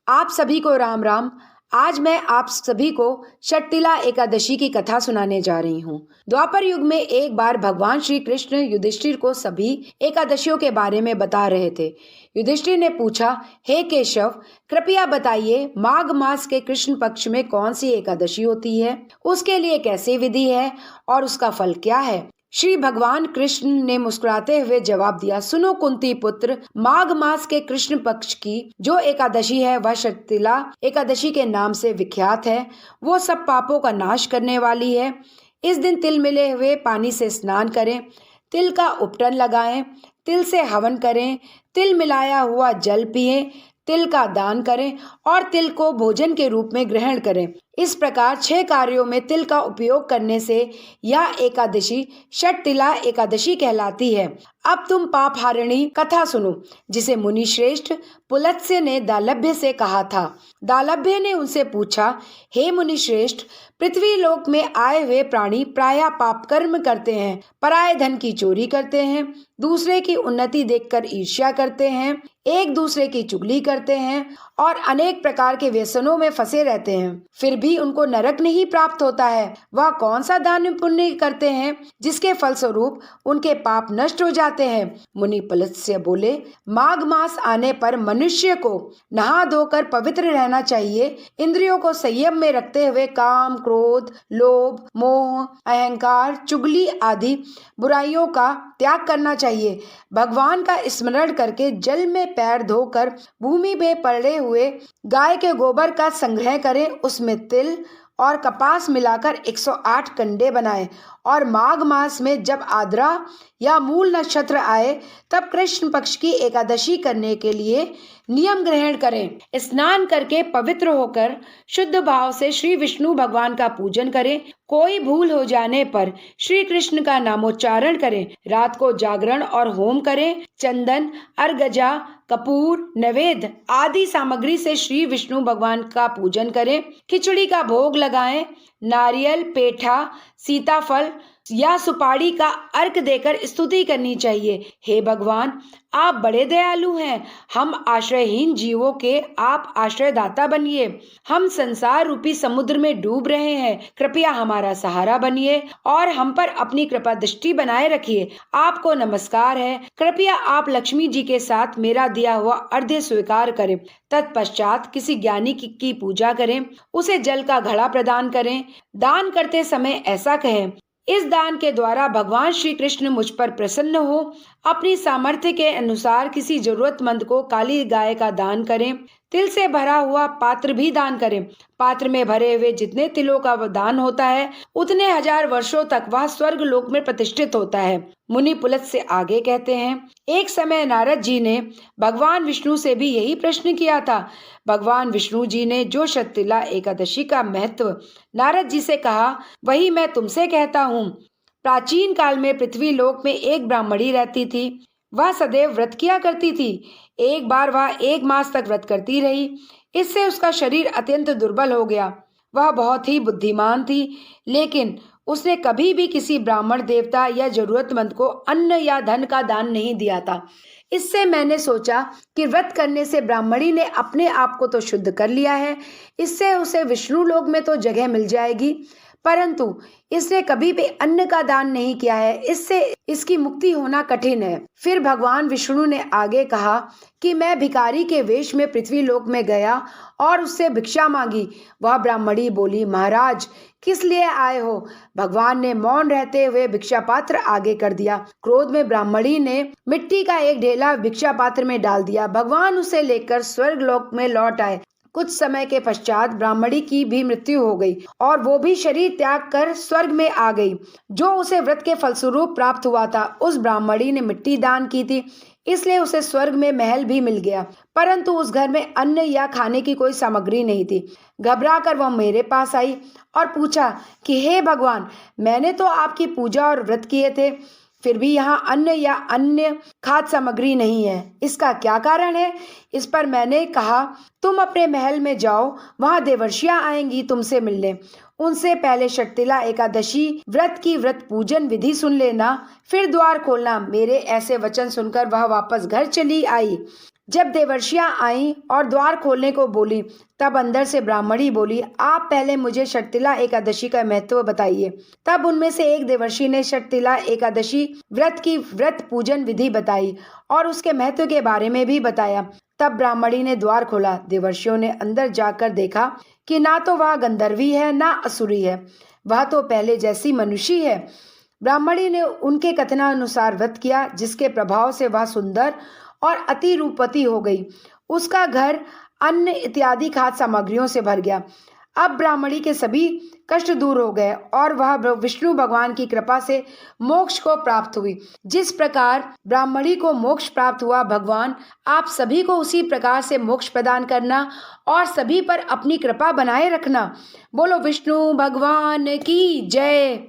आप सभी को राम राम। आज मैं आप सभी को षटतिला एकादशी की कथा सुनाने जा रही हूँ। द्वापर युग में एक बार भगवान श्री कृष्ण युधिष्ठिर को सभी एकादशियों के बारे में बता रहे थे। युधिष्ठिर ने पूछा, हे केशव, कृपया बताइए माघ मास के कृष्ण पक्ष में कौन सी एकादशी होती है, उसके लिए कैसी विधि है और उसका फल क्या है। श्री भगवान कृष्ण ने मुस्कुराते हुए जवाब दिया, सुनो कुंती पुत्र, माघ मास के कृष्ण पक्ष की जो एकादशी है वह षटतिला एकादशी के नाम से विख्यात है। वो सब पापों का नाश करने वाली है। इस दिन तिल मिले हुए पानी से स्नान करें, तिल का उपटन लगाएं, तिल से हवन करें, तिल मिलाया हुआ जल पिएं, तिल का दान करें और तिल को भोजन के रूप में ग्रहण करें। इस प्रकार 6 कार्यों में तिल का उपयोग करने से यह एकादशी षटतिला एकादशी कहलाती है। अब तुम पाप हारिणी कथा सुनो, जिसे मुनि श्रेष्ठ पुलत्स्य ने दालभ्य से कहा था। दालभ्य ने उनसे पूछा, हे मुनि श्रेष्ठ, पृथ्वी लोक में आए हुए प्राणी प्रायः पाप कर्म करते हैं, पराये धन की चोरी करते हैं, दूसरे की उन्नति देखकर ईर्ष्या करते हैं, एक दूसरे की चुगली करते हैं और अनेक प्रकार के व्यसनों में फंसे रहते हैं, फिर भी उनको नरक नहीं प्राप्त होता है। वह कौन सा दान पुण्य करते हैं जिसके फलस्वरूप उनके पाप नष्ट हो जाते हैं। मुनि पुलत्स्य बोले, माघ मास आने पर मनुष्य को नहा धोकर पवित्र रहना चाहिए। इंद्रियों को संयम में रखते हुए काम, क्रोध, लोभ, मोह, अहंकार, चुगली आदि बुराइयों का त्याग करना चाहिए। भगवान का स्मरण करके जल में पैर धोकर भूमि में पड़े हुए गाय के गोबर का संग्रह करें, उसमें तिल और कपास मिलाकर 108 कंडे बनाएं और माघ मास में जब आद्रा या मूल नक्षत्र आए तब कृष्ण पक्ष की एकादशी करने के लिए नियम ग्रहण करें। स्नान करके पवित्र होकर शुद्ध भाव से श्री विष्णु भगवान का पूजन करें। कोई भूल हो जाने पर श्री कृष्ण का नामोच्चारण करें। रात को जागरण और होम करें। चंदन, अर्गजा, कपूर, नैवेद्य आदि सामग्री से श्री विष्णु भगवान का पूजन करें। खिचड़ी का भोग लगाएं। नारियल, पेठा, सीताफल या सुपारी का अर्घ देकर स्तुति करनी चाहिए। हे भगवान, आप बड़े दयालु हैं। हम आश्रयहीन जीवों के आप आश्रयदाता बनिए। हम संसार रूपी समुद्र में डूब रहे हैं, कृपया हमारा सहारा बनिए और हम पर अपनी कृपा दृष्टि बनाए रखिए। आपको नमस्कार है, कृपया आप लक्ष्मी जी के साथ मेरा दिया हुआ अर्घ्य स्वीकार करें। तत्पश्चात किसी ज्ञानी की पूजा करें, उसे जल का घड़ा प्रदान करें। दान करते समय ऐसा कहें, इस दान के द्वारा भगवान श्री कृष्ण मुझ पर प्रसन्न हो। अपनी सामर्थ्य के अनुसार किसी जरूरतमंद को काली गाय का दान करें। तिल से भरा हुआ पात्र भी दान करें। पात्र में भरे हुए जितने तिलों का दान होता है उतने 1000 वर्षों तक वह स्वर्ग लोक में प्रतिष्ठित होता है। मुनि पुलत्स्य से आगे कहते हैं, एक समय नारद जी ने भगवान विष्णु से भी यही प्रश्न किया था। भगवान विष्णु जी ने जो षटतिला एकादशी का महत्व नारद जी से कहा वही मैं तुमसे कहता हूँ। प्राचीन काल में पृथ्वी लोक में एक ब्राह्मणी रहती थी। वह सदैव व्रत किया करती थी। एक बार वह 1 मास तक व्रत करती रही। इससे उसका शरीर अत्यंत दुर्बल हो गया। वह बहुत ही बुद्धिमान थी, लेकिन उसने कभी भी किसी ब्राह्मण देवता या जरूरतमंद को अन्न या धन का दान नहीं दिया था। इससे मैंने सोचा कि व्रत करने से ब्राह्मणी ने अपने आप को तो शुद्ध कर लिया है, इससे उसे विष्णु लोक में तो जगह मिल जाएगी, परंतु इसने कभी भी अन्न का दान नहीं किया है, इससे इसकी मुक्ति होना कठिन है। फिर भगवान विष्णु ने आगे कहा कि मैं भिखारी के वेश में पृथ्वी लोक में गया और उससे भिक्षा मांगी। वह ब्राह्मणी बोली, महाराज किस लिए आए हो? भगवान ने मौन रहते हुए भिक्षा पात्र आगे कर दिया। क्रोध में ब्राह्मणी ने मिट्टी का एक ढेला भिक्षा पात्र में डाल दिया। भगवान उसे लेकर स्वर्ग लोक में लौट आए। कुछ समय के पश्चात ब्राह्मणी की भी मृत्यु हो गई और वो भी शरीर त्याग कर स्वर्ग में आ गई। जो उसे व्रत के फलस्वरूप प्राप्त हुआ था, उस ब्राह्मणी ने मिट्टी दान की थी, इसलिए उसे स्वर्ग में महल भी मिल गया, परंतु उस घर में अन्न या खाने की कोई सामग्री नहीं थी। घबराकर वह मेरे पास आई और पूछा कि हे भगवान, मैंने तो आपकी पूजा और व्रत किए थे, फिर भी यहाँ अन्न या अन्य खाद्य सामग्री नहीं है, इसका क्या कारण है? इस पर मैंने कहा, तुम अपने महल में जाओ, वहाँ देवर्षियाँ आएंगी तुमसे मिलने। उनसे पहले षटतिला एकादशी व्रत की व्रत पूजन विधि सुन लेना, फिर द्वार खोलना। मेरे ऐसे वचन सुनकर वह वापस घर चली आई। जब देवर्षियां आईं और द्वार खोलने को बोली, तब अंदर से ब्राह्मणी बोली, आप पहले मुझे शर्तिला एकादशी का महत्व बताइए। तब उनमें से एक देवर्षि ने शर्तिला एकादशी व्रत की व्रत पूजन विधि बताई और उसके महत्व के बारे में भी बताया। तब ब्राह्मणी ने द्वार खोला। देवर्षियों ने अंदर जाकर देखा कि ना तो वह गंधर्वी है ना असुरी है, वह तो पहले जैसी मनुष्य है। ब्राह्मणी ने उनके कथनानुसार व्रत किया, जिसके प्रभाव से वह सुंदर और अति रूपवती हो गई। उसका घर अन्न इत्यादि खाद्य सामग्रियों से भर गया। अब ब्राह्मणी के सभी कष्ट दूर हो गए और वह विष्णु भगवान की कृपा से मोक्ष को प्राप्त हुई। जिस प्रकार ब्राह्मणी को मोक्ष प्राप्त हुआ, भगवान आप सभी को उसी प्रकार से मोक्ष प्रदान करना और सभी पर अपनी कृपा बनाए रखना। बोलो विष्णु भगवान की जय।